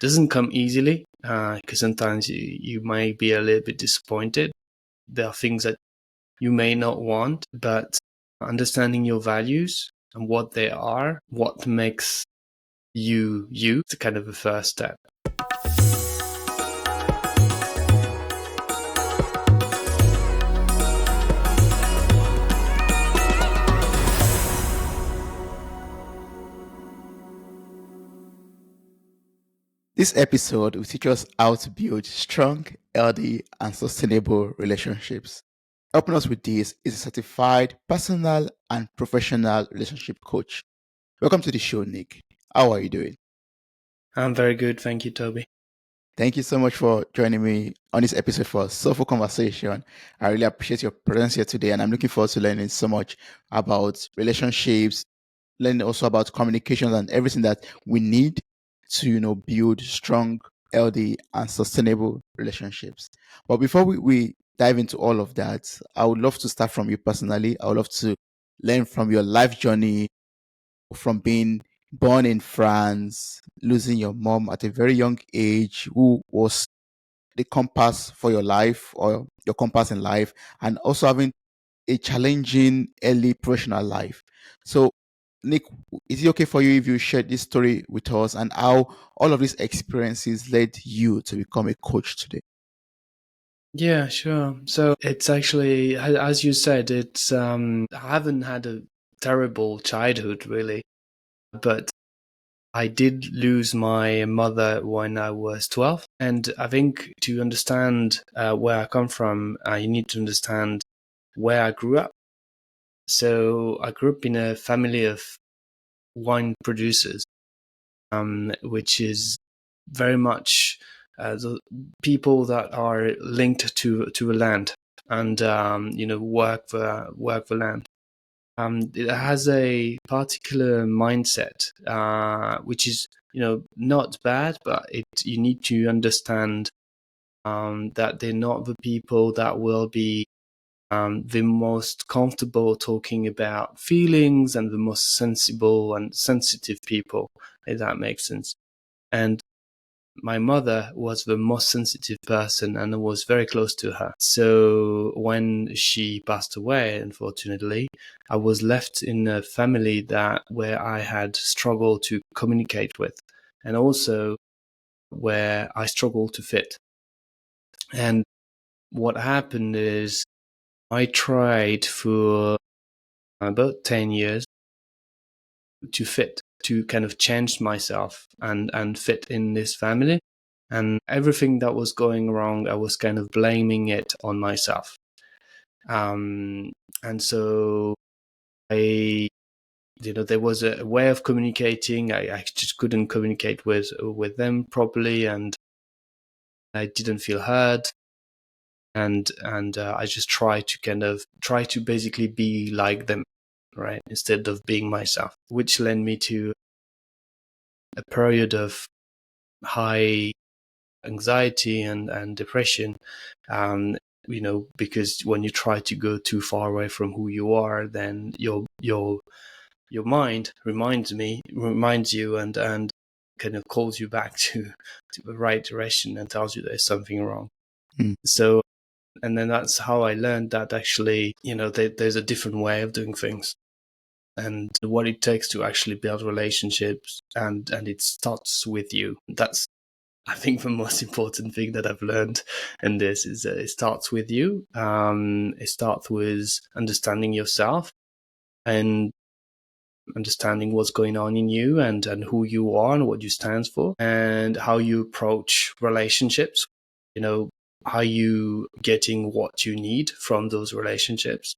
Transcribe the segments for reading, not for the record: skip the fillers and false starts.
doesn't come easily, because sometimes you might be a little bit disappointed. There are things that you may not want, but understanding your values and what they are, what makes you, is kind of the first step. This episode will teach us how to build strong, healthy, and sustainable relationships. Helping us with this is a certified personal and professional relationship coach. Welcome to the show, Nick. How are you doing? I'm very good. Thank you, Toby. Thank you so much for joining me on this episode for Soulful Conversation. I really appreciate your presence here today, and I'm looking forward to learning so much about relationships, learning also about communication and everything that we need to build strong, healthy, and sustainable relationships. But before we dive into all of that, I would love to start from you personally. I would love to learn from your life journey, from being born in France, losing your mom at a very young age, who was the compass for your life or your compass in life, and also having a challenging early professional life. So, Nick, is it okay for you if you share this story with us and how all of these experiences led you to become a coach today? Yeah, sure. So it's actually, as you said, it's I haven't had a terrible childhood really, but I did lose my mother when I was 12. And I think to understand where I come from, you need to understand where I grew up. So I grew up in a family of wine producers, which is very much the people that are linked to a land and work the land. It has a particular mindset, which is not bad, but you need to understand that they're not the people that will be the most comfortable talking about feelings and the most sensible and sensitive people, if that makes sense. And my mother was the most sensitive person and I was very close to her. So when she passed away, unfortunately, I was left in a family where I had struggled to communicate with, and also where I struggled to fit. And what happened is I tried for about 10 years to fit, to kind of change myself and fit in this family. And everything that was going wrong, I was kind of blaming it on myself. And so there was a way of communicating. I just couldn't communicate with them properly, and I didn't feel heard. And I just tried to basically be like them, right, instead of being myself, which led me to a period of high anxiety and depression. Because when you try to go too far away from who you are, then your mind reminds you and kind of calls you back to the right direction and tells you there's something wrong. So, and then that's how I learned that actually, there's a different way of doing things, and what it takes to actually build relationships, and it starts with you. That's, I think, the most important thing that I've learned in this is that it starts with you. It starts with understanding yourself and understanding what's going on in you and who you are and what you stand for and how you approach relationships. How you getting what you need from those relationships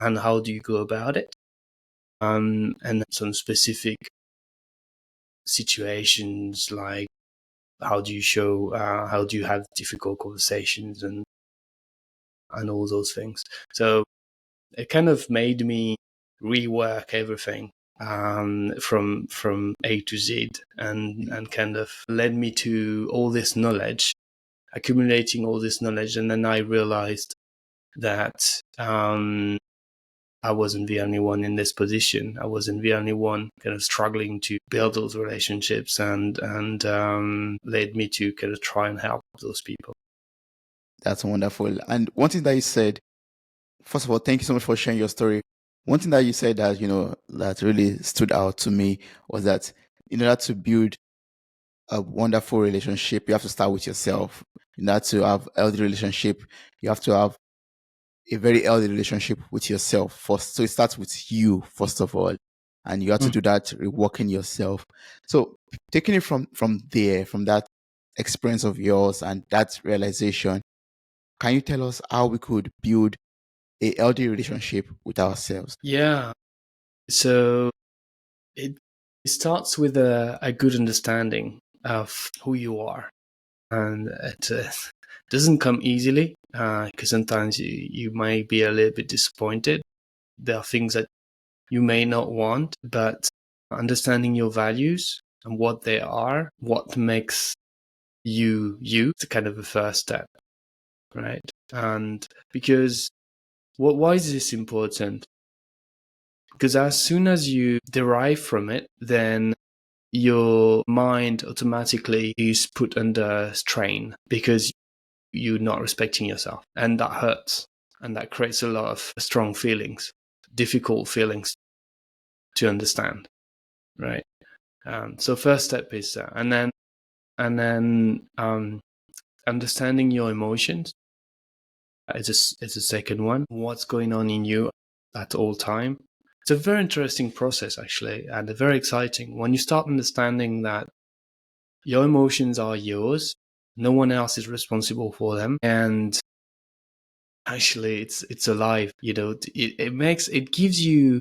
and how do you go about it. And some specific situations like how do you have difficult conversations and all those things. So it kind of made me rework everything from A to Z, and kind of led me to all this knowledge, accumulating all this knowledge. And then I realized that I wasn't the only one in this position. I wasn't the only one kind of struggling to build those relationships, and led me to kind of try and help those people. That's wonderful. And one thing that you said, first of all, thank you so much for sharing your story. One thing that you said that, that really stood out to me was that in order to build a wonderful relationship, you have to start with yourself. In order to have a healthy relationship, you have to have a very healthy relationship with yourself first. So it starts with you, first of all. And you have to do that working yourself. So taking it from there, from that experience of yours and that realization, can you tell us how we could build a healthy relationship with ourselves? Yeah. So it starts with a good understanding of who you are. And it doesn't come easily, because sometimes you may be a little bit disappointed. There are things that you may not want, but understanding your values and what they are, what makes you, is kind of the first step, right? And because why is this important? Because as soon as you derive from it, then your mind automatically is put under strain because you're not respecting yourself. And that hurts. And that creates a lot of strong feelings, difficult feelings to understand, right? So first step is that. And then understanding your emotions is a second one. What's going on in you at all time? It's a very interesting process, actually, and very exciting. When you start understanding that your emotions are yours, no one else is responsible for them, and actually it's alive. It gives you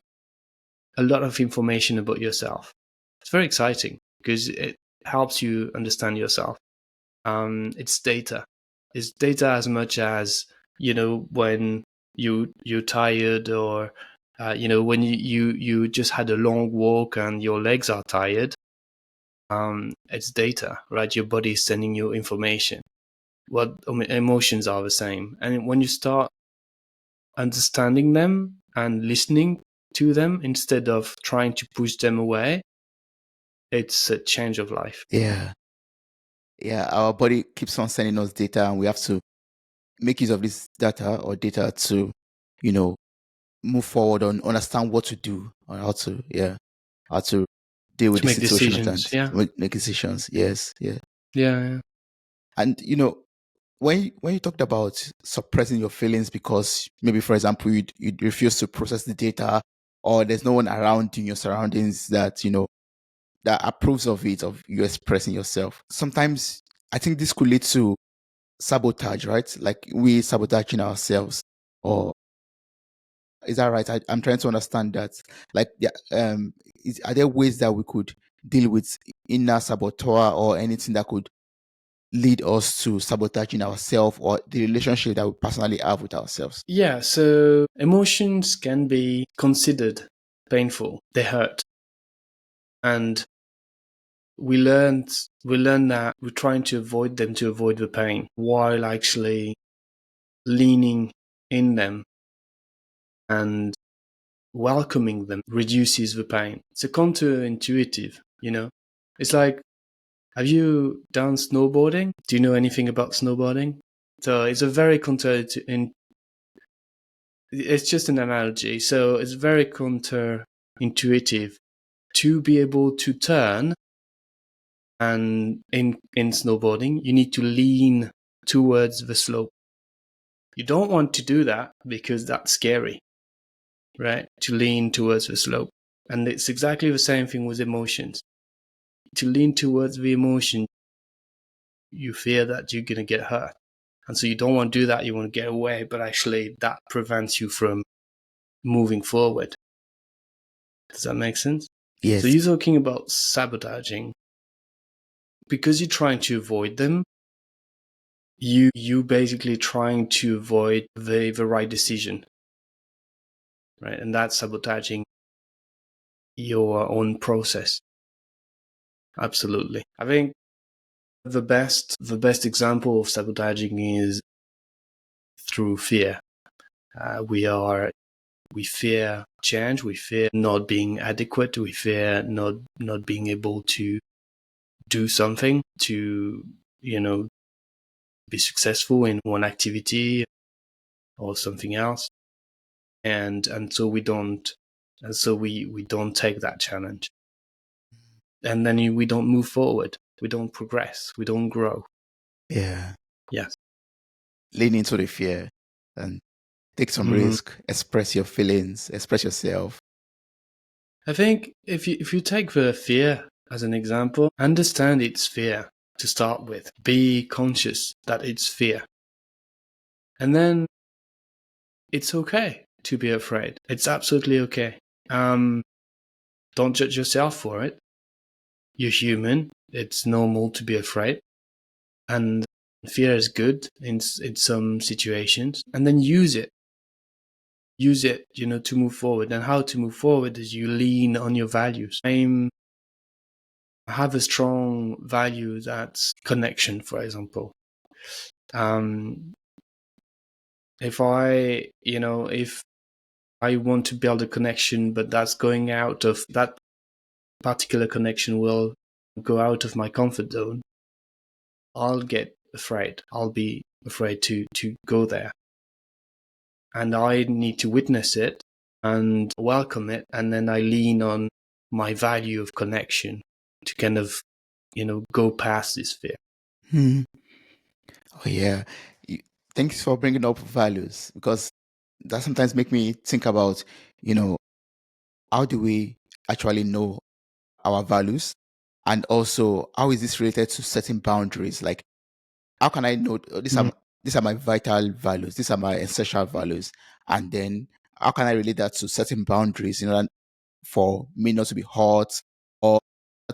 a lot of information about yourself. It's very exciting because it helps you understand yourself. It's data. It's data as much as, when you're tired, or when you just had a long walk and your legs are tired. It's data, right? Your body is sending you information. What emotions are the same, and when you start understanding them and listening to them instead of trying to push them away, it's a change of life. Yeah. Yeah. Our body keeps on sending us data, and we have to make use of this data to, you know, move forward and understand what to do or how to deal with To the make situation decisions. and Yeah. make decisions. Yes. Yeah. Yeah. And when you talked about suppressing your feelings because maybe, for example, you refuse to process the data, or there's no one around in your surroundings that that approves of it, of you expressing yourself. Sometimes I think this could lead to sabotage, right? Like we sabotaging ourselves, or is that right? I'm trying to understand that. Like, yeah, are there ways that we could deal with inner saboteur or anything that could lead us to sabotaging ourselves or the relationship that we personally have with ourselves? Yeah, so emotions can be considered painful. They hurt. And we learn that we're trying to avoid them to avoid the pain, while actually leaning in them and welcoming them reduces the pain. It's a counterintuitive. It's like, have you done snowboarding? Do you know anything about snowboarding? So it's a very it's just an analogy. So it's very counterintuitive to be able to turn. And in snowboarding, you need to lean towards the slope. You don't want to do that because that's scary, right? To lean towards the slope. And it's exactly the same thing with emotions. To lean towards the emotion, you fear that you're going to get hurt. And so you don't want to do that. You want to get away, but actually that prevents you from moving forward. Does that make sense? So Yes. you're talking about sabotaging. Because you're trying to avoid them, you basically trying to avoid the right decision, right? And that's sabotaging your own process. Absolutely. I think the best example of sabotaging is through fear. We are We fear change. We fear not being adequate. We fear not being able to do something to, be successful in one activity or something else. And so we don't take that challenge. And then we don't move forward. We don't progress. We don't grow. Yeah. Yes. Lean into the fear and take some risk, express your feelings, express yourself. I think if you take the fear as an example, understand it's fear to start with. Be conscious that it's fear. And then it's okay to be afraid. It's absolutely okay. Don't judge yourself for it. You're human. It's normal to be afraid. And fear is good in some situations. And then use it. Use it, to move forward. And how to move forward is you lean on your values. I have a strong value that's connection, for example. If I want to build a connection, but that's going out of that particular connection will go out of my comfort zone, I'll get afraid. I'll be afraid to go there. And I need to witness it and welcome it. And then I lean on my value of connection to kind of, go past this fear. Oh, yeah. Thanks for bringing up values, because that sometimes make me think about, how do we actually know our values? And also, how is this related to setting boundaries? Like, how can I know these are my vital values, these are my essential values, and then how can I relate that to setting boundaries? And for me not to be hurt, or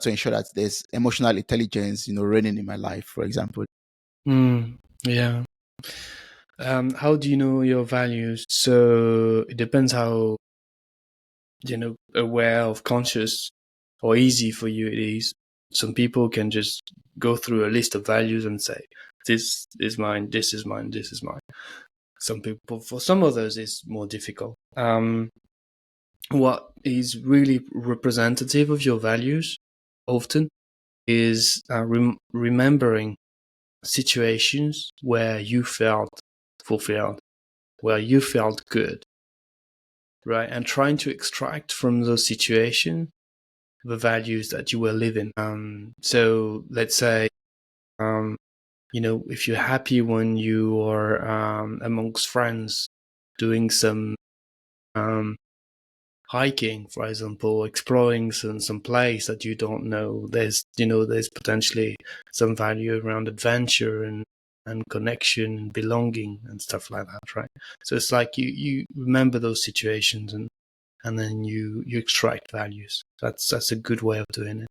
to ensure that there's emotional intelligence, reigning in my life, for example. Yeah. How do you know your values? So it depends how, aware of conscious or easy for you it is. Some people can just go through a list of values and say, this is mine, this is mine, this is mine. For some others, it's more difficult. What is really representative of your values often is remembering situations where you felt fulfilled, where you felt good, right? And trying to extract from those situations the values that you were living. So let's say, if you're happy when you are amongst friends doing some hiking, for example, exploring some place that you don't know, there's potentially some value around adventure and connection and belonging and stuff like that, right? So it's like you remember those situations and then you extract values. That's a good way of doing it.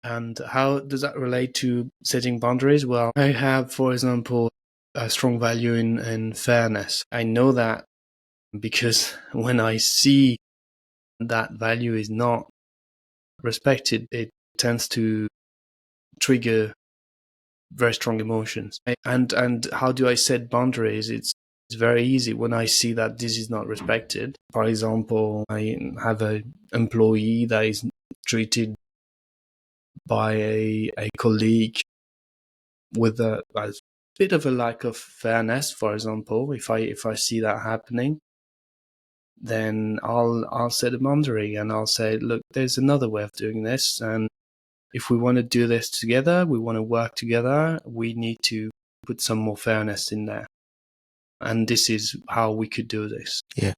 And how does that relate to setting boundaries? Well, I have, for example, a strong value in fairness. I know that because when I see that value is not respected, it tends to trigger very strong emotions. And how do I set boundaries? It's very easy. When I see that this is not respected, for example, I have an employee that is treated by a colleague with a bit of a lack of fairness, for example. If I see that happening, then I'll set a boundary and I'll say, look, there's another way of doing this, and if we want to do this together, we want to work together, we need to put some more fairness in there. And this is how we could do this. Yeah.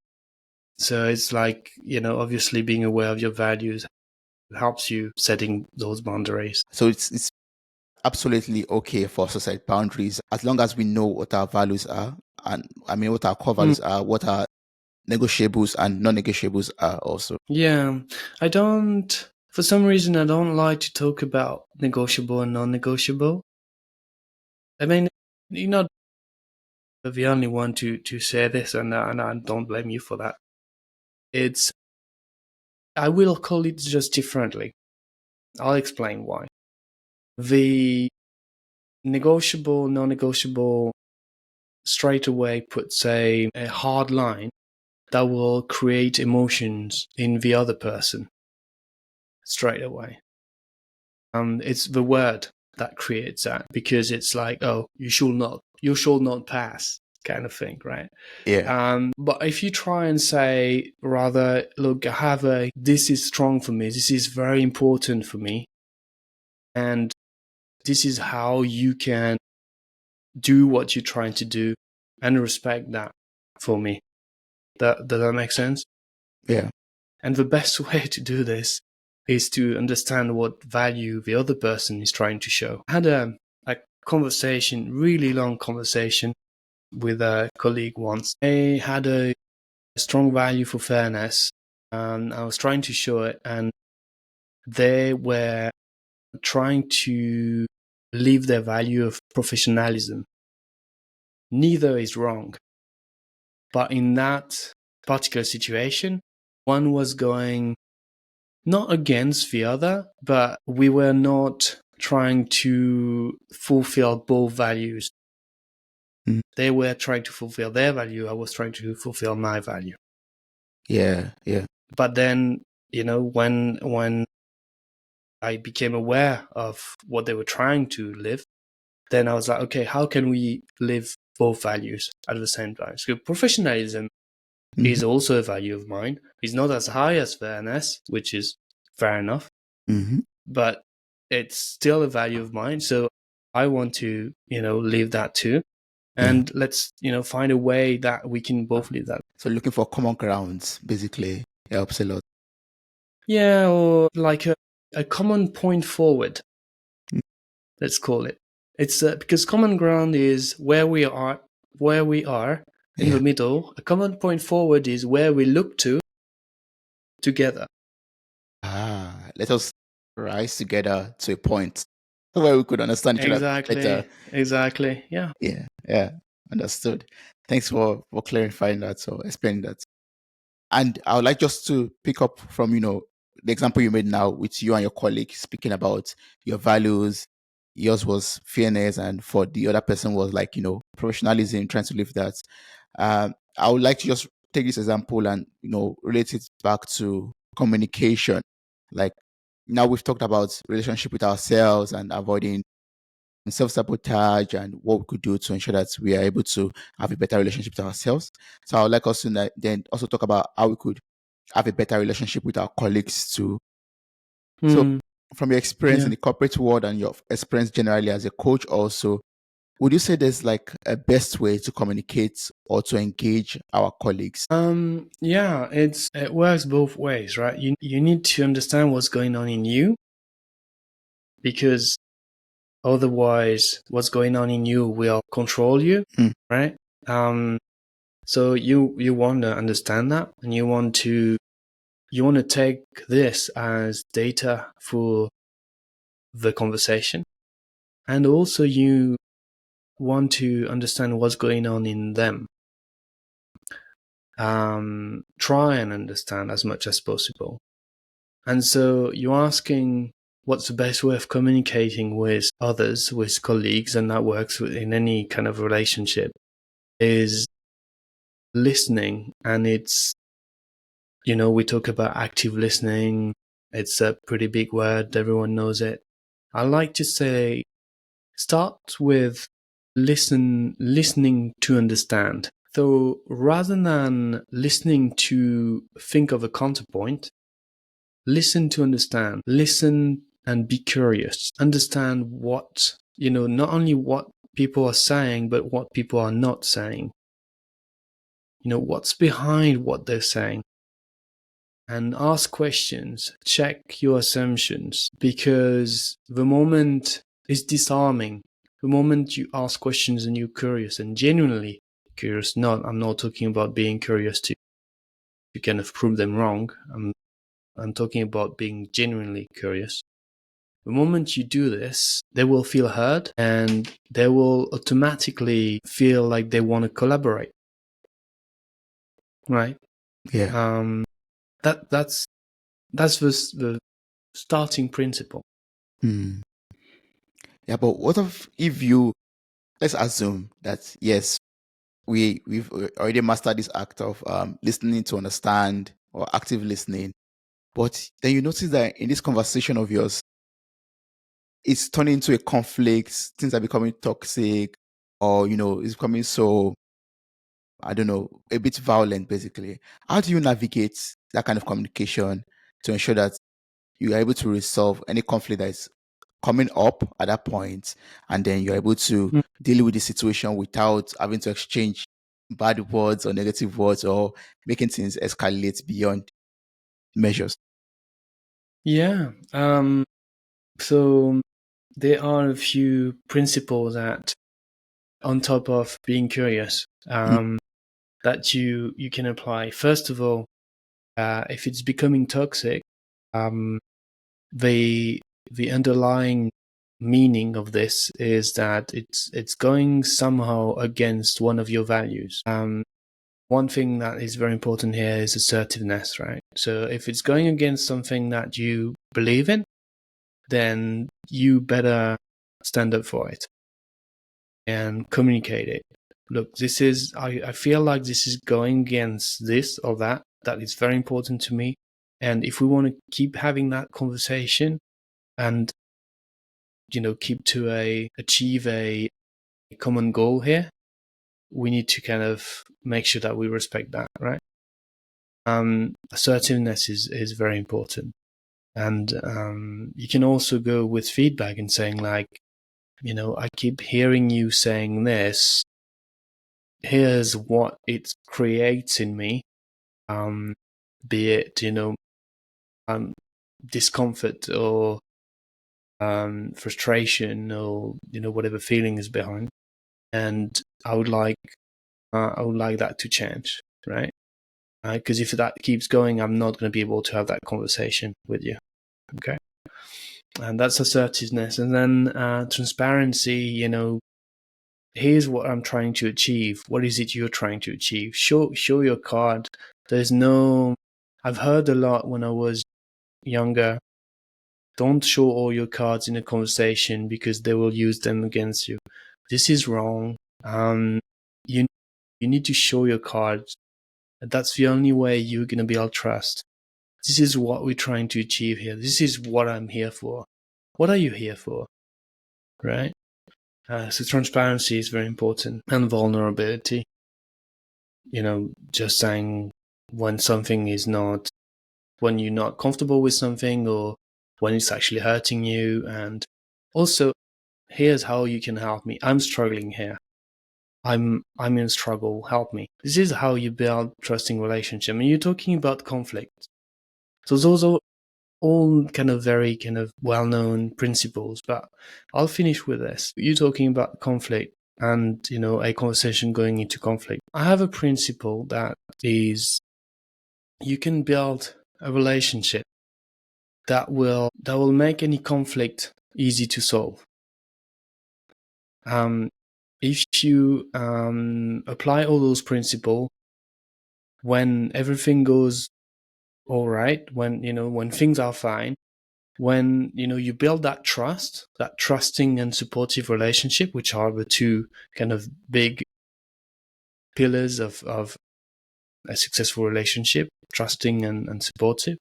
So it's like, obviously being aware of your values helps you setting those boundaries. So it's absolutely okay for us to set boundaries as long as we know what our values are, and I mean what our core values are, what our negotiables and non-negotiables are also. Yeah, for some reason, I don't like to talk about negotiable and non-negotiable. I mean, you're not the only one to say this, and I don't blame you for that. I will call it just differently. I'll explain why. The negotiable, non-negotiable straight away puts a hard line that will create emotions in the other person straight away. It's the word that creates that, because it's like, oh, you shall not pass, kind of thing, right? Yeah. But if you try and say rather, look, this is strong for me, this is very important for me, and this is how you can do what you're trying to do, and respect that for me. Does that make sense? Yeah. And the best way to do this is to understand what value the other person is trying to show. I had a conversation, really long conversation, with a colleague once. They had a strong value for fairness, and I was trying to show it, and they were trying to live their value of professionalism. Neither is wrong, but in that particular situation, one was going not against the other, but we were not trying to fulfill both values. Mm. They were trying to fulfill their value. I was trying to fulfill my value. Yeah. Yeah. But then, when I became aware of what they were trying to live, then I was like, okay, how can we live both values at the same time? So professionalism is Mm-hmm. also a value of mine. It's not as high as fairness, which is fair enough, Mm-hmm. but it's still a value of mine. So I want to, live that too. Yeah. And let's, find a way that we can both live that. So looking for common grounds basically helps a lot. Yeah, or like a common point forward, Mm. let's call it. It's because common ground is where we are in Yeah. the middle. A common point forward is where we look to together. Let us rise together to a point where we could understand each other better. Exactly. Yeah. Yeah. Yeah. Understood. Thanks for clarifying that, so explaining that. And I would like just to pick up from, the example you made now with you and your colleague speaking about your values. Yours was fairness, and for the other person was like, professionalism, trying to live that. I would like to just take this example and, relate it back to communication. Like now we've talked about relationship with ourselves and avoiding self-sabotage and what we could do to ensure that we are able to have a better relationship with ourselves. So I would like us to then also talk about how we could have a better relationship with our colleagues too. So Mm, from your experience yeah. in the corporate world and your experience generally as a coach also, would you say there's like a best way to communicate or to engage our colleagues? Yeah, it works both ways, right? You need to understand what's going on in you, because otherwise what's going on in you will control you, Mm. right? So you want to understand that, and you want to take this as data for the conversation, and also you want to understand what's going on in them. Try and understand as much as possible. And so you're asking what's the best way of communicating with others, with colleagues, and that works in any kind of relationship, is listening. And it's, we talk about active listening. It's a pretty big word. Everyone knows it. I like to say, start with listening to understand. So rather than listening to think of a counterpoint, listen to understand. Listen and be curious. Understand what, not only what people are saying, but what people are not saying. What's behind what they're saying. And ask questions. Check your assumptions, because the moment is disarming. The moment you ask questions and you're curious and genuinely curious, I'm not talking about being curious to kind of prove them wrong. I'm talking about being genuinely curious. The moment you do this, they will feel heard, and they will automatically feel like they want to collaborate. Right? Yeah. That's the starting principle. Mm. Yeah, but what if let's assume that yes, we've already mastered this act of listening to understand, or active listening. But then you notice that in this conversation of yours, it's turning into a conflict. Things are becoming toxic, or it's becoming so, I don't know, a bit violent. Basically, how do you navigate that kind of communication to ensure that you are able to resolve any conflict that is coming up at that point, and then you're able to Mm. deal with the situation without having to exchange bad words or negative words, or making things escalate beyond measures? Yeah. So there are a few principles that, on top of being curious, Mm. that you can apply. First of all, if it's becoming toxic, um, the the underlying meaning of this is that it's going somehow against one of your values. One thing that is very important here is assertiveness, right? So if it's going against something that you believe in, then you better stand up for it and communicate it. Look, I feel like this is going against this or that. That is very important to me. And if we want to keep having that conversation and, keep to achieve a common goal here, we need to kind of make sure that we respect that, right? Assertiveness is very important. And you can also go with feedback and saying, like, I keep hearing you saying this. Here's what it creates in me. Be it, um, discomfort or frustration, or whatever feeling is behind. And I would like that to change, right? Because if that keeps going, I'm not going to be able to have that conversation with you. Okay. And that's assertiveness. And then transparency, here's what I'm trying to achieve. What is it you're trying to achieve? Show your card. I've heard a lot when I was younger, don't show all your cards in a conversation because they will use them against you. This is wrong. You need to show your cards. That's the only way you're going to build trust. This is what we're trying to achieve here. This is what I'm here for. What are you here for? Right? So transparency is very important, and vulnerability. Just saying when something is not, when you're not comfortable with something, or when it's actually hurting you. And also, here's how you can help me. I'm struggling here. I'm in struggle. Help me. This is how you build trusting relationship. I mean, you're talking about conflict. So those are all kind of very kind of well-known principles, but I'll finish with this. You're talking about conflict and, a conversation going into conflict. I have a principle that is, you can build a relationship that will make any conflict easy to solve. If you apply all those principles, when everything goes all right, when things are fine, when you build that trust, that trusting and supportive relationship, which are the two kind of big pillars of a successful relationship, trusting and supportive.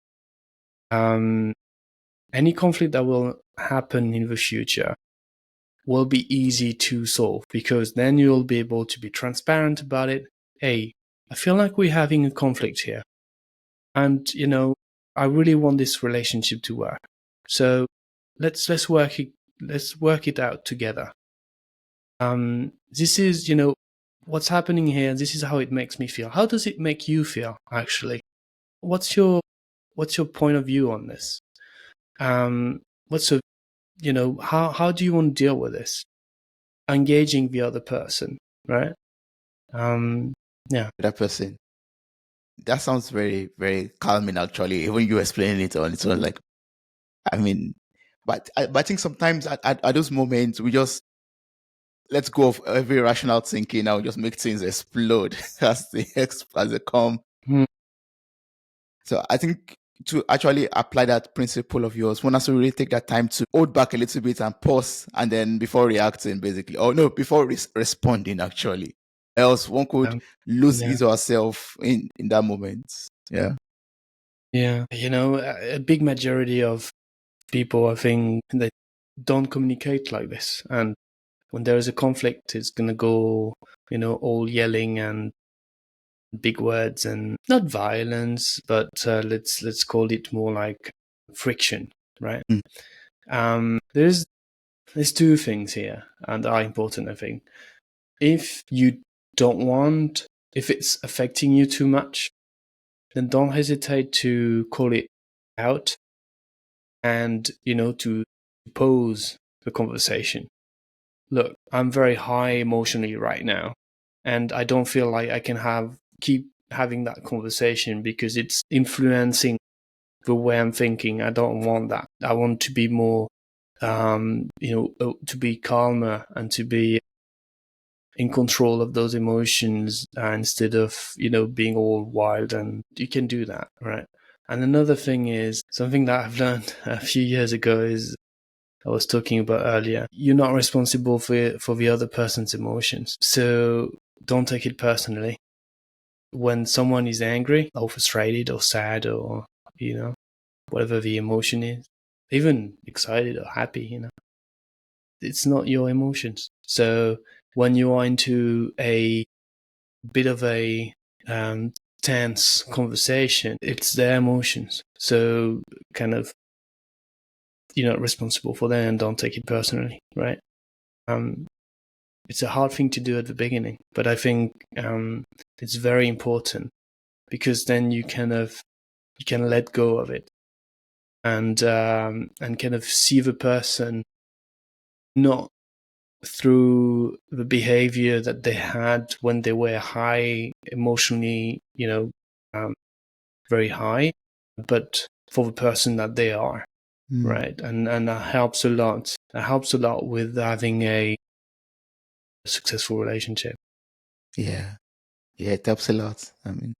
Any conflict that will happen in the future will be easy to solve, because then you'll be able to be transparent about it. Hey, I feel like we're having a conflict here, and I really want this relationship to work. So let's work it out together. This is what's happening here. This is how it makes me feel. How does it make you feel, actually? What's your point of view on this? What's a how do you want to deal with this? Engaging the other person, right? Yeah. That person. That sounds very, very calming, actually. Even you explaining it on its own, like, I mean, but I think sometimes at those moments, we just let go of every rational thinking. Now just make things explode as they come. Hmm. So I think to actually apply that principle of yours, one has to really take that time to hold back a little bit and pause, and then before reacting, basically, or no, before responding, actually. else one could lose yeah, his or herself in that moment. Yeah. yeah. A big majority of people, I think, they don't communicate like this, and when there is a conflict, it's gonna go, all yelling and big words, and not violence, but let's call it more like friction, right? Mm. There's two things here, and are important, I think. If you don't want, if it's affecting you too much, then don't hesitate to call it out, and to pose the conversation. Look, I'm very high emotionally right now, and I don't feel like I can keep having that conversation because it's influencing the way I'm thinking. I don't want that. I want to be more, to be calmer and to be in control of those emotions, instead of, being all wild. And you can do that, right? And another thing is something that I've learned a few years ago is I was talking about earlier. You're not responsible for the other person's emotions. So don't take it personally. When someone is angry or frustrated or sad or, whatever the emotion is, even excited or happy, it's not your emotions. So when you are into a bit of a tense conversation, it's their emotions. So kind of, you're not responsible for them, and don't take it personally, right? Um, it's a hard thing to do at the beginning, but I think it's very important, because then you can let go of it, and kind of see the person not through the behavior that they had when they were high emotionally, um, very high, but for the person that they are, Mm. right? And that helps a lot. That helps a lot with having a successful relationship. Yeah. Yeah, it helps a lot. I mean,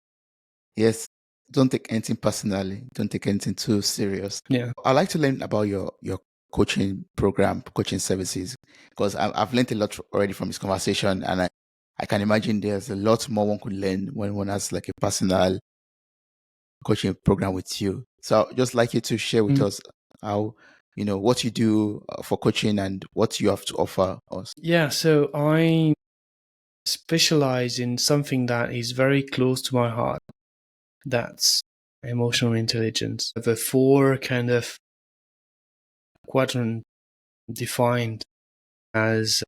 yes, don't take anything personally. Don't take anything too serious. Yeah. I'd like to learn about your coaching program, coaching services, because I've learned a lot already from this conversation, and I can imagine there's a lot more one could learn when one has like a personal coaching program with you. So I'd just like you to share with Mm. us how, what you do for coaching and what you have to offer us. Yeah. So I specialize in something that is very close to my heart. That's emotional intelligence. The four kind of quadrant defined as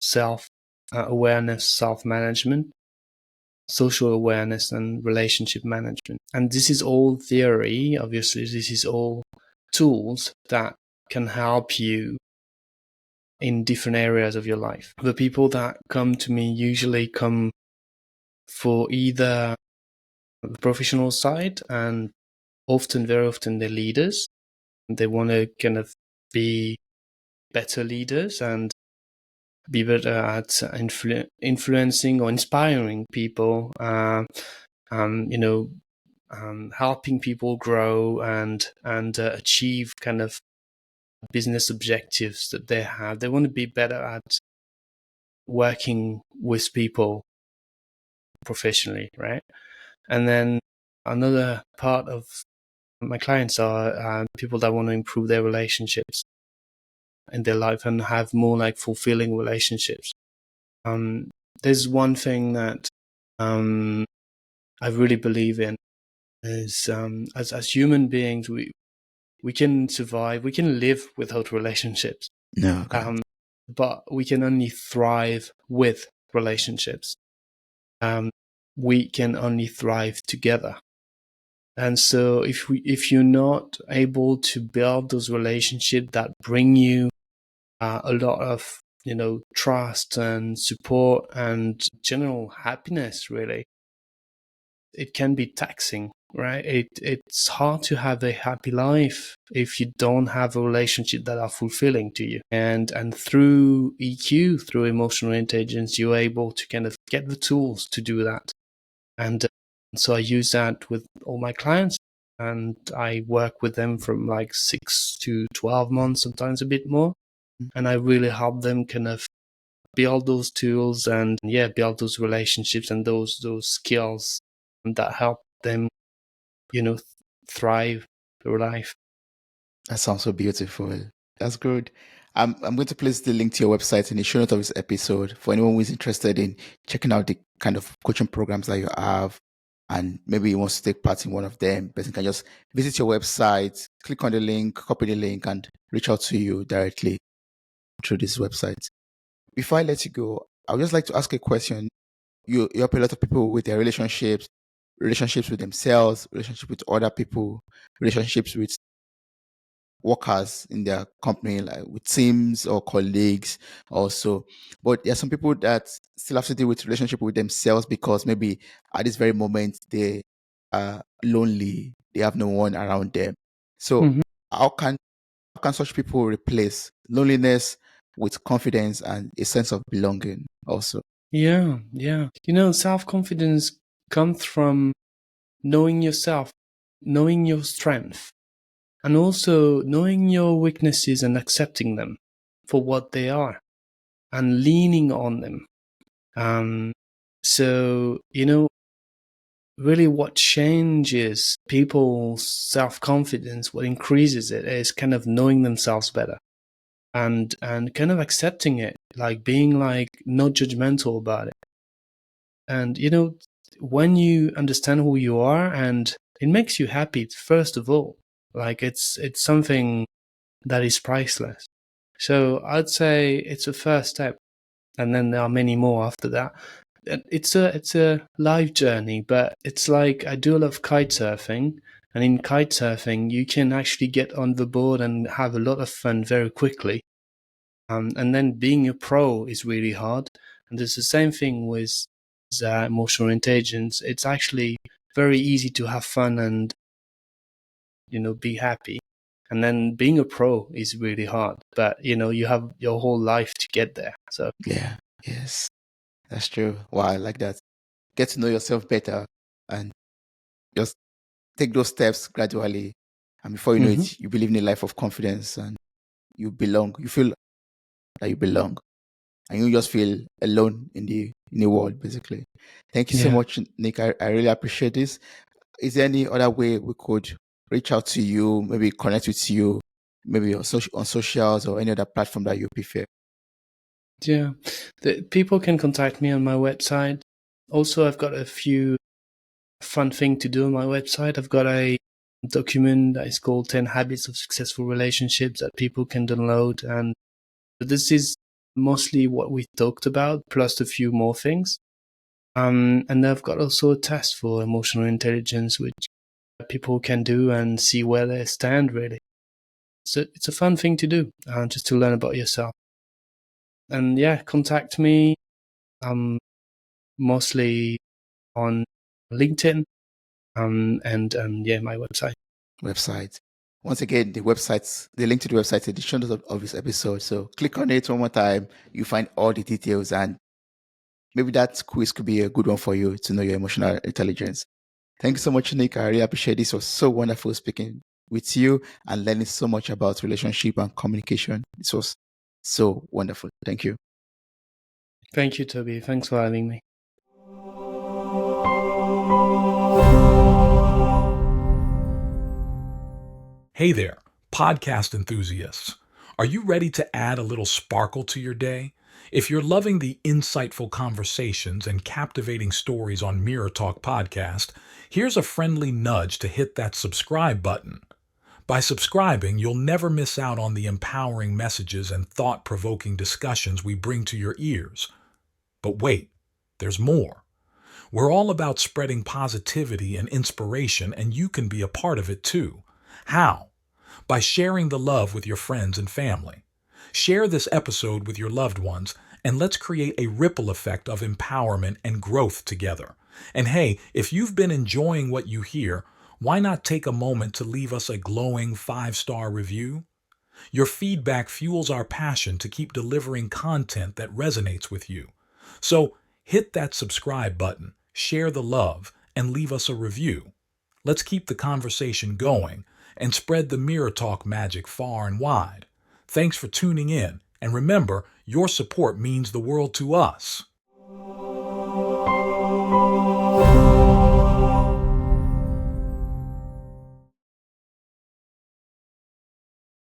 self awareness, self management, social awareness, and relationship management. And this is all theory. Obviously, this is all tools that can help you in different areas of your life. The people that come to me usually come for either the professional side, and very often, they're leaders. They want to kind of be better leaders and be better at influencing or inspiring people, helping people grow and achieve kind of business objectives that they have. They want to be better at working with people professionally, right? And then another part of my clients are people that want to improve their relationships in their life and have more like fulfilling relationships. Um, there's one thing that um, I really believe in is as human beings, we can survive, we can live without relationships, No, okay. but we can only thrive with relationships. We can only thrive together. And so if you're not able to build those relationships that bring you a lot of trust and support and general happiness, really, it can be taxing, right? It's hard to have a happy life if you don't have a relationship that are fulfilling to you. And through EQ, through emotional intelligence, you're able to kind of get the tools to do that. And so I use that with all my clients, and I work with them from like 6 to 12 months, sometimes a bit more. And I really help them kind of build those tools and build those relationships and those skills that help them, thrive through life. That sounds so beautiful. That's good. I'm going to place the link to your website in the show notes of this episode for anyone who is interested in checking out the kind of coaching programs that you have, and maybe he wants to take part in one of them. Person can just visit your website, click on the link, copy the link, and reach out to you directly through this website. Before I let you go, I would just like to ask a question. You help a lot of people with their relationships with themselves, relationships with other people, relationships with workers in their company, like with teams or colleagues also. But there are some people that still have to deal with relationship with themselves because maybe at this very moment they are lonely, they have no one around them. So Mhm. how can such people replace loneliness with confidence and a sense of belonging also? Yeah, yeah. Self-confidence comes from knowing yourself, knowing your strength, and also knowing your weaknesses and accepting them for what they are and leaning on them. Um, so, really what changes people's self-confidence, what increases it, is kind of knowing themselves better and kind of accepting it, like being like not judgmental about it. And when you understand who you are, and it makes you happy, first of all, like it's something that is priceless. So I'd say it's a first step, and then there are many more after that. It's a life journey, but it's like I do a lot of kite surfing, and in kite surfing you can actually get on the board and have a lot of fun very quickly. And then being a pro is really hard, and it's the same thing with emotional intelligence. It's actually very easy to have fun and be happy, and then being a pro is really hard. But you have your whole life to get there. So Yeah, yes, that's true. Wow, I like that. Get to know yourself better and just take those steps gradually. And before you know mhm. it, you believe in a life of confidence and you belong. You feel that you belong. And you just feel alone in the world, basically. Thank you so Yeah. much, Nick. I really appreciate this. Is there any other way we could reach out to you, maybe connect with you, maybe on socials or any other platform that you prefer? Yeah, people can contact me on my website. Also, I've got a few fun thing to do on my website. I've got a document that is called 10 Habits of Successful Relationships that people can download. And this is mostly what we talked about, plus a few more things. And I've got also a test for emotional intelligence, which people can do and see where they stand, really. So it's a fun thing to do, just to learn about yourself. And contact me. Mostly on LinkedIn, and my website. Website. Once again, the link to the website is in the show notes of this episode. So click on it one more time. You find all the details, and maybe that quiz could be a good one for you to know your emotional intelligence. Thank you so much, Nick. I really appreciate this. It was so wonderful speaking with you and learning so much about relationship and communication. This was so wonderful. Thank you. Thank you, Toby. Thanks for having me. Hey there, podcast enthusiasts. Are you ready to add a little sparkle to your day? If you're loving the insightful conversations and captivating stories on Mirror Talk Podcast, here's a friendly nudge to hit that subscribe button. By subscribing, you'll never miss out on the empowering messages and thought-provoking discussions we bring to your ears. But wait, there's more. We're all about spreading positivity and inspiration, and you can be a part of it too. How? By sharing the love with your friends and family. Share this episode with your loved ones, and let's create a ripple effect of empowerment and growth together. And hey, if you've been enjoying what you hear, why not take a moment to leave us a glowing 5-star review? Your feedback fuels our passion to keep delivering content that resonates with you. So hit that subscribe button, share the love, and leave us a review. Let's keep the conversation going and spread the Mirror Talk magic far and wide. Thanks for tuning in, and remember, Your support means the world to us.